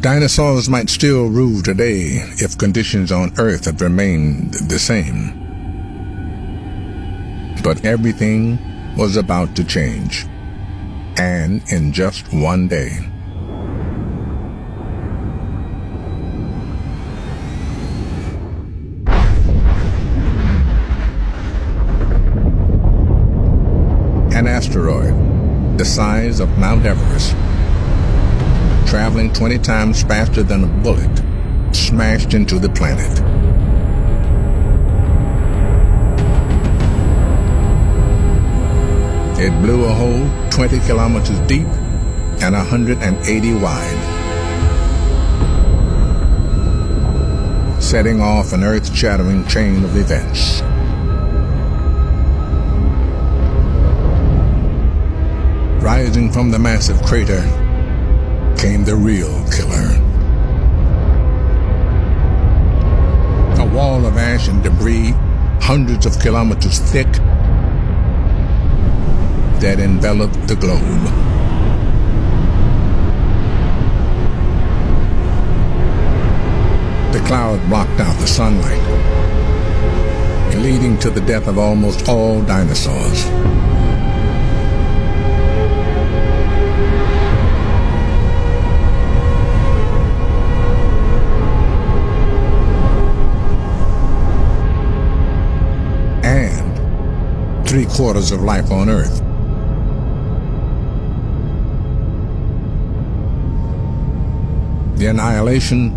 Dinosaurs might still rule today if conditions on Earth had remained the same. But everything was about to change, and in just one day. An asteroid the size of Mount Everest, traveling 20 times faster than a bullet, smashed into the planet. It blew a hole 20 kilometers deep and 180 wide, setting off an earth-shattering chain of events. Rising from the massive crater came the real killer. A wall of ash and debris, hundreds of kilometers thick, that enveloped the globe. The cloud blocked out the sunlight, leading to the death of almost all dinosaurs. And 3/4 of life on Earth. The annihilation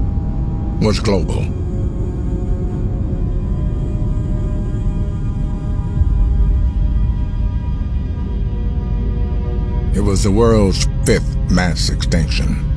was global. It was the world's 5th mass extinction.